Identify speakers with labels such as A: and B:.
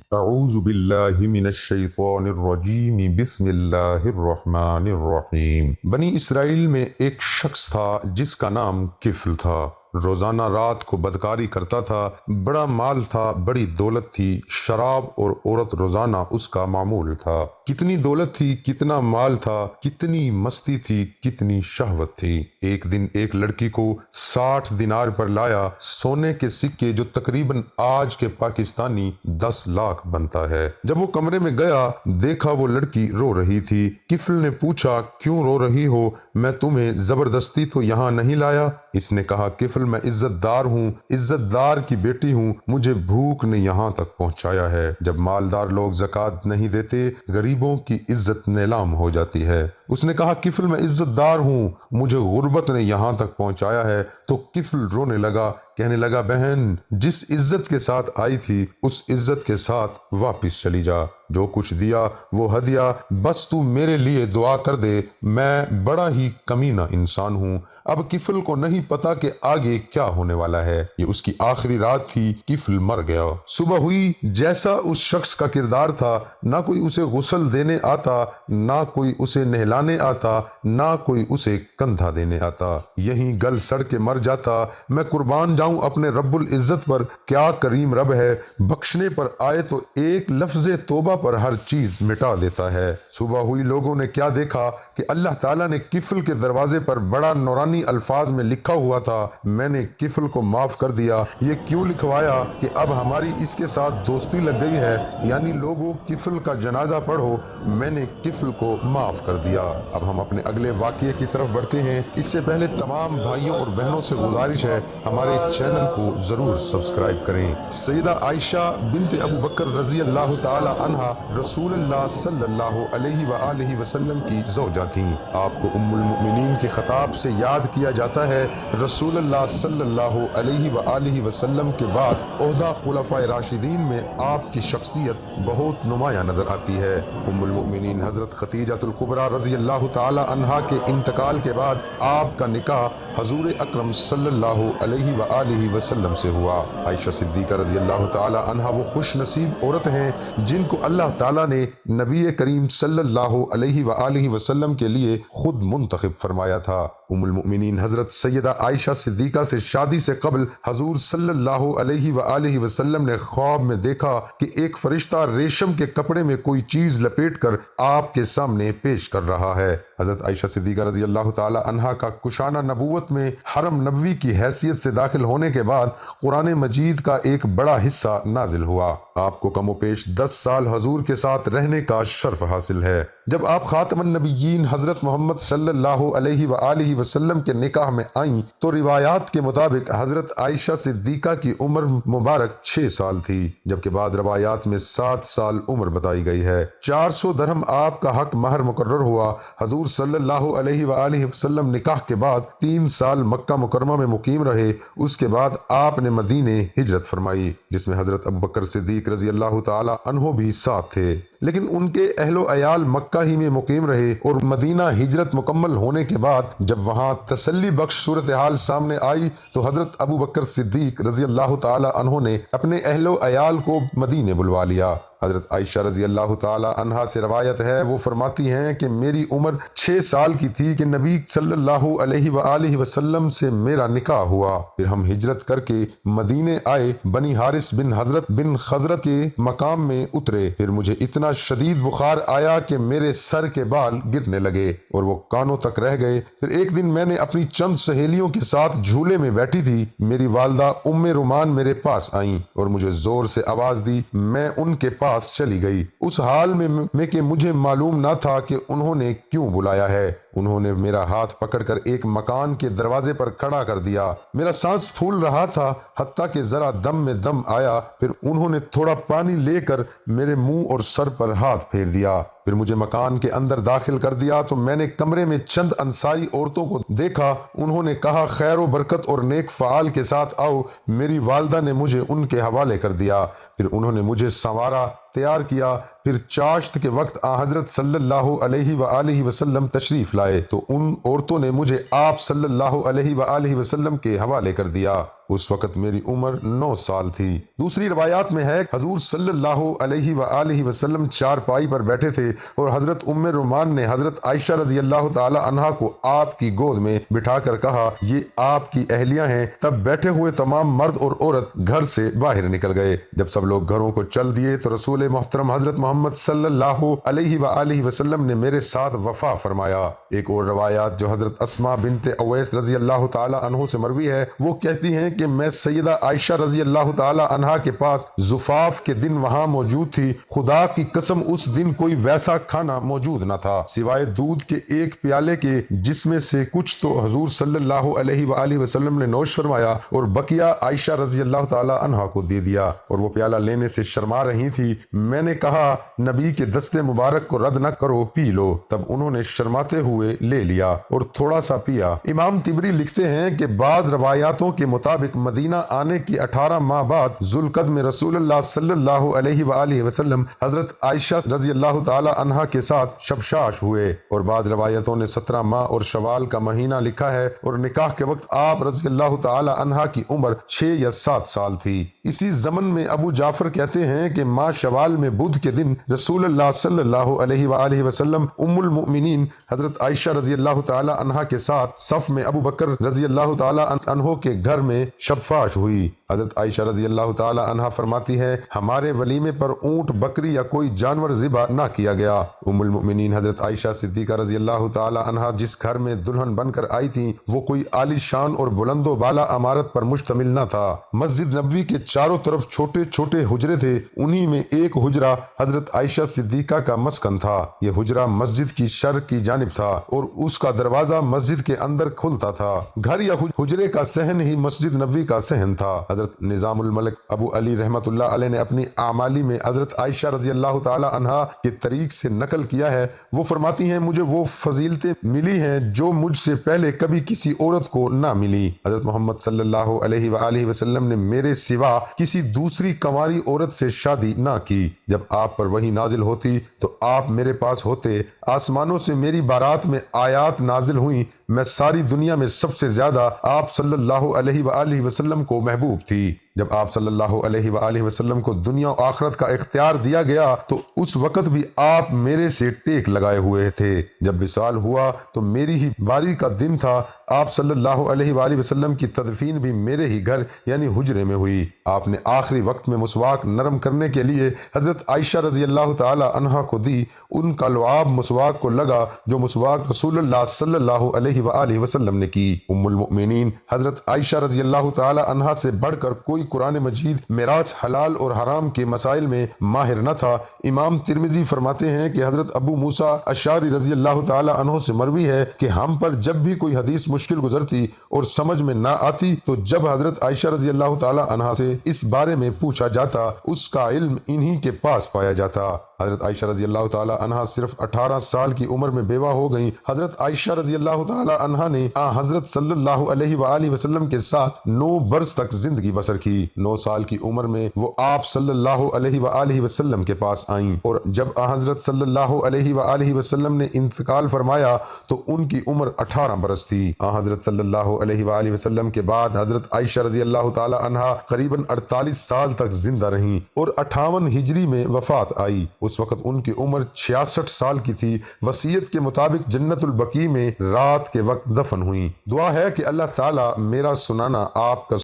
A: اعوذ باللہ من الشیطان الرجیم بسم اللہ الرحمن الرحیم۔ بنی اسرائیل میں ایک شخص تھا جس کا نام کفل تھا۔ روزانہ رات کو بدکاری کرتا تھا، بڑا مال تھا، بڑی دولت تھی، شراب اور عورت روزانہ اس کا معمول تھا۔ کتنی دولت تھی، کتنا مال تھا، کتنی مستی تھی، کتنی شہوت تھی۔ ایک دن ایک لڑکی کو 60 دینار پر لایا، سونے کے سکے جو تقریباً آج کے پاکستانی 10 لاکھ بنتا ہے۔ جب وہ کمرے میں گیا، دیکھا وہ لڑکی رو رہی تھی۔ کفل نے پوچھا، کیوں رو رہی ہو؟ میں تمہیں زبردستی تو یہاں نہیں لایا۔ اس نے کہا، کفل میں عزت دار ہوں، عزت دار کی بیٹی ہوں، مجھے بھوک نے یہاں تک پہنچایا ہے۔ جب مالدار لوگ زکوٰۃ نہیں دیتے، غریبوں کی عزت نیلام ہو جاتی ہے۔ اس نے کہا، کفل میں عزت دار ہوں، مجھے غربت نے یہاں تک پہنچایا ہے۔ تو کفل رونے لگا، کہنے لگا، بہن جس عزت کے ساتھ آئی تھی اس عزت کے ساتھ واپس چلی جا۔ جو کچھ دیا وہ ہدیہ، بس تو میرے لیے دعا کر دے، میں بڑا ہی کمینہ انسان ہوں۔ اب کفل کو نہیں پتا کہ آگے کیا ہونے والا ہے۔ یہ اس کی آخری رات تھی، کفل مر گیا۔ صبح ہوئی، جیسا اس شخص کا کردار تھا، نہ کوئی اسے غسل دینے آتا، نہ کوئی اسے نہلانے آتا، نہ کوئی اسے کندھا دینے آتا، یہیں گل سڑ کے مر جاتا۔ میں قربان جاؤں اپنے رب العزت پر، کیا کریم رب ہے، بخشنے پر آئے تو ایک لفظ توبہ پر ہر چیز مٹا دیتا ہے۔ صبح ہوئی، لوگوں نے کیا دیکھا کہ اللہ تعالیٰ نے کفل کے دروازے پر بڑا نورانی الفاظ میں لکھا ہوا تھا، میں نے کفل کو معاف کر دیا۔ یہ کیوں لکھوایا کہ اب ہماری اس کے ساتھ دوستی لگ گئی ہے، یعنی لوگوں کفل کا جنازہ پڑھو، میں نے کفل کو معاف کر دیا۔ اب ہم اپنے اگلے واقعے کی طرف بڑھتے ہیں۔ اس سے پہلے تمام بھائیوں اور بہنوں سے گزارش ہے، ہمارے چینل کو ضرور سبسکرائب کریں۔ سیدہ عائشہ بنت ابو بکر رضی اللہ تعالی عنہا رسول اللہ صلی اللہ علیہ وآلہ وسلم کی زوجہ تھیں۔ آپ کو ام المؤمنین کے خطاب سے یاد کیا جاتا ہے۔ رسول اللہ صلی اللہ علیہ وآلہ وسلم کے بعد عہدہ خلفائے راشدین میں آپ کی شخصیت بہت نمایاں نظر آتی ہے۔ ام المؤمنین حضرت خدیجہ الکبریٰ رضی اللہ تعالی عنہا کے انتقال کے بعد آپ کا نکاح حضور اکرم صلی اللہ علیہ وآلہ وسلم سے ہوا۔ عائشہ صدیقہ رضی اللہ تعالی عنہا وہ خوش نصیب عورت ہیں جن کو اللہ تعالیٰ نے نبی کریم صلی اللہ علیہ وآلہ وسلم کے لیے خود منتخب فرمایا تھا۔ ام المؤمنین حضرت سیدہ عائشہ صدیقہ سے شادی سے قبل حضور صلی اللہ علیہ وآلہ وسلم نے خواب میں دیکھا کہ ایک فرشتہ ریشم کے کپڑے میں کوئی چیز لپیٹ کر آپ کے سامنے پیش کر رہا ہے۔ حضرت عائشہ صدیقہ رضی اللہ تعالی عنہا کا کشانہ نبوت میں حرم نبوی کی حیثیت سے داخل ہونے کے بعد قرآن مجید کا ایک بڑا حصہ نازل ہوا۔ آپ کو کم و بیش 10 سال حضور کے ساتھ رہنے کا شرف حاصل ہے۔ جب آپ خاتم النبیین حضرت محمد صلی اللہ علیہ وآلہ وسلم کے نکاح میں آئیں تو روایات کے مطابق حضرت عائشہ صدیقہ کی عمر مبارک 6 سال تھی، جبکہ بعض روایات میں 7 سال عمر بتائی گئی ہے۔ 400 درہم آپ کا حق مہر مقرر ہوا۔ حضور صلی اللہ علیہ وآلہ وسلم نکاح کے بعد 3 سال مکہ مکرمہ میں مقیم رہے۔ اس کے بعد آپ نے مدینے ہجرت فرمائی، جس میں حضرت ابو بکر صدیق رضی اللہ تعالی عنہ بھی ساتھ تھے، لیکن ان کے اہل و عیال مکہ ہی میں مقیم رہے، اور مدینہ ہجرت مکمل ہونے کے بعد جب وہاں تسلی بخش صورتحال سامنے آئی تو حضرت ابو بکر صدیق رضی اللہ تعالی عنہ نے اپنے اہل و عیال کو مدینے بلوا لیا۔ حضرت عائشہ رضی اللہ تعالی عنہا سے روایت ہے، وہ فرماتی ہیں کہ میری عمر 6 سال کی تھی کہ نبی صلی اللہ علیہ وآلہ وسلم سے میرا نکاح ہوا۔ پھر ہم ہجرت کر کے مدینے آئے، بنی حارث بن حضرت بن خزرت کے مقام میں اترے۔ پھر مجھے اتنا شدید بخار آیا کہ میرے سر کے بال گرنے لگے اور وہ کانوں تک رہ گئے۔ پھر ایک دن میں نے اپنی چند سہیلیوں کے ساتھ جھولے میں بیٹھی تھی، میری والدہ ام رومان میرے پاس آئیں اور مجھے زور سے آواز دی، میں ان کے پاس چلی گئی، اس حال میں کہ مجھے معلوم نہ تھا کہ انہوں نے کیوں بلایا ہے۔ انہوں نے میرا ہاتھ پکڑ کر ایک مکان کے دروازے پر کھڑا کر دیا۔ میرا سانس پھول رہا تھا، حتیٰ کہ ذرا دم میں دم آیا۔ پھر انہوں نے تھوڑا پانی لے کر میرے منہ اور سر پر ہاتھ پھیر دیا۔ پھر مجھے مکان کے اندر داخل کر دیا تو میں نے کمرے میں چند انصاری عورتوں کو دیکھا۔ انہوں نے کہا، خیر و برکت اور نیک فعال کے ساتھ آؤ۔ میری والدہ نے مجھے ان کے حوالے کر دیا۔ پھر انہوں نے مجھے سنوارا، تیار کیا۔ پھر چاشت کے وقت حضرت صلی اللہ علیہ وآلہ وسلم تشریف لائے تو ان عورتوں نے مجھے آپ صلی اللہ علیہ وآلہ وسلم کے حوالے کر دیا۔ اس وقت میری عمر 9 سال تھی۔ دوسری روایات میں ہے حضور صلی اللہ علیہ وآلہ وسلم چارپائی پر بیٹھے تھے اور حضرت ام رومان نے حضرت عائشہ رضی اللہ تعالی عنہا کو آپ کی گود میں بٹھا کر کہا یہ آپ کی اہلیہ ہیں۔ تب بیٹھے ہوئے تمام مرد اور عورت گھر سے باہر نکل گئے۔ جب سب لوگ گھروں کو چل دیے تو رسول محترم حضرت محمد صلی اللہ علیہ وآلہ وسلم نے میرے ساتھ وفا فرمایا۔ ایک اور روایات جو حضرت اسماء بنت اویس رضی اللہ تعالی عنہ سے مروی ہے وہ کہتی ہیں کہ میں سیدہ عائشہ رضی اللہ تعالی عنہا کے پاس زفاف کے دن وہاں موجود تھی۔ خدا کی قسم اس دن کوئی ویسا کھانا موجود نہ تھا سوائے دودھ کے ایک پیالے کے، جس میں سے کچھ تو حضور صلی اللہ علیہ وآلہ وسلم نے نوش فرمایا اور بقیہ عائشہ رضی اللہ تعالی عنہا کو دے دیا، اور وہ پیالہ لینے سے شرما رہی تھی۔ میں نے کہا نبی کے دستے مبارک کو رد نہ کرو، پی لو۔ تب انہوں نے شرماتے ہوئے لے لیا اور تھوڑا سا پیا۔ امام طبری لکھتے ہیں کہ بعض روایاتوں کے مطابق مدینہ آنے کی 18 ماہ بعد ذوالقعدہ میں رسول اللہ صلی اللہ علیہ وآلہ وسلم حضرت عائشہ رضی اللہ تعالی عنہا کے ساتھ شبشاش ہوئے، اور بعض روایتوں نے 17 ماہ اور شوال کا مہینہ لکھا ہے، اور نکاح کے وقت آپ رضی اللہ تعالی عنہا کی عمر 6 یا 7 سال تھی۔ اسی زمن میں ابو جعفر کہتے ہیں کہ ماہ شوال میں بدھ کے دن رسول اللہ صلی اللہ علیہ وآلہ وسلم ام المؤمنین حضرت عائشہ رضی اللہ تعالی عنہا کے ساتھ صف میں ابو بکر رضی اللہ تعالی عنہ کے گھر میں شبفاش ہوئی۔ حضرت عائشہ رضی اللہ تعالی عنہا فرماتی ہے ہمارے ولیمے پر اونٹ، بکری یا کوئی جانور ذبح نہ کیا گیا۔ ام المؤمنین حضرت عائشہ صدیقہ رضی اللہ تعالی عنہا جس گھر میں دلہن بن کر آئی تھی وہ کوئی عالی شان اور بلند و بالا عمارت پر مشتمل نہ تھا۔ مسجد نبوی کے چاروں طرف چھوٹے چھوٹے حجرے تھے، انہی میں ایک حجرہ حضرت عائشہ صدیقہ کا مسکن تھا۔ یہ حجرہ مسجد کی شرق کی جانب تھا اور اس کا دروازہ مسجد کے اندر کھلتا تھا۔ گھر یا حجرے کا صحن ہی مسجد نبوی کا صحن تھا۔ حضرت نظام الملک ابو علی رحمت اللہ علیہ نے اپنی اعمالی میں حضرت عائشہ رضی اللہ تعالی عنہا کے طریق سے نقل کیا ہے۔ وہ فرماتی ہیں مجھے وہ فضیلتیں ملی ہیں جو مجھ سے پہلے کبھی کسی عورت کو نہ ملی۔ حضرت محمد صلی اللہ علیہ وآلہ وسلم نے میرے سوا کسی دوسری کنواری عورت سے شادی نہ کی۔ جب آپ پر وحی نازل ہوتی تو آپ میرے پاس ہوتے۔ آسمانوں سے میری بارات میں آیات نازل ہوئیں، میں ساری دنیا میں سب سے زیادہ آپ صلی اللہ علیہ وآلہ وسلم کو محبوب تھی۔ جب آپ صلی اللہ علیہ وآلہ وسلم کو دنیا و آخرت کا اختیار دیا گیا تو اس وقت بھی آپ میرے سے ٹیک لگائے ہوئے تھے۔ جب وصال ہوا تو میری ہی باری کا دن تھا۔ آپ صلی اللہ علیہ وآلہ وسلم کی تدفین بھی میرے ہی گھر یعنی حجرے میں ہوئی۔ آپ نے آخری وقت میں مسواک نرم کرنے کے لیے حضرت عائشہ رضی اللہ تعالی عنہا کو دی۔ ان کا لعاب مسواک کو لگا جو مسواک رسول اللہ صلی اللہ علیہ وآلہ وسلم نے کی۔ ام المؤمنین حضرت عائشہ رضی اللہ تعالی عنہا سے بڑھ کر کوئی قرآن مجید، میراث، حلال اور حرام کے مسائل میں ماہر نہ تھا۔ امام ترمذی فرماتے ہیں کہ حضرت ابو موسیٰ اشعری رضی اللہ تعالی عنہ سے مروی ہے کہ ہم پر جب بھی کوئی حدیث مشکل گزرتی اور سمجھ میں نہ آتی تو جب حضرت عائشہ رضی اللہ تعالی عنہا سے اس بارے میں پوچھا جاتا اس کا علم انہی کے پاس پایا جاتا۔ حضرت عائشہ رضی اللہ تعالی عنہا صرف 18 سال کی عمر میں بیوہ ہو گئیں۔ حضرت عائشہ رضی اللہ تعالی عنہا نے حضرت صلی اللہ علیہ وآلہ وسلم کے ساتھ 9 برس تک زندگی بسر کی۔ 9 سال کی عمر میں وہ آپ صلی اللہ علیہ وآلہ وسلم کے پاس آئیں، اور جب حضرت صلی اللہ علیہ وآلہ وسلم نے انتقال فرمایا تو ان کی عمر 18 برس تھی۔ حضرت صلی اللہ علیہ وآلہ وسلم کے بعد حضرت عائشہ رضی اللہ تعالی عنہا قریباً 48 سال تک زندہ رہیں اور 58 ہجری میں وفات آئی۔ اس وقت ان کی عمر 66 سال کی تھی۔ وصیت کے مطابق جنت البقیع میں رات کے وقت دفن ہوئیں۔ دعا ہے کہ اللہ تعالی میرا سنانا آپ کا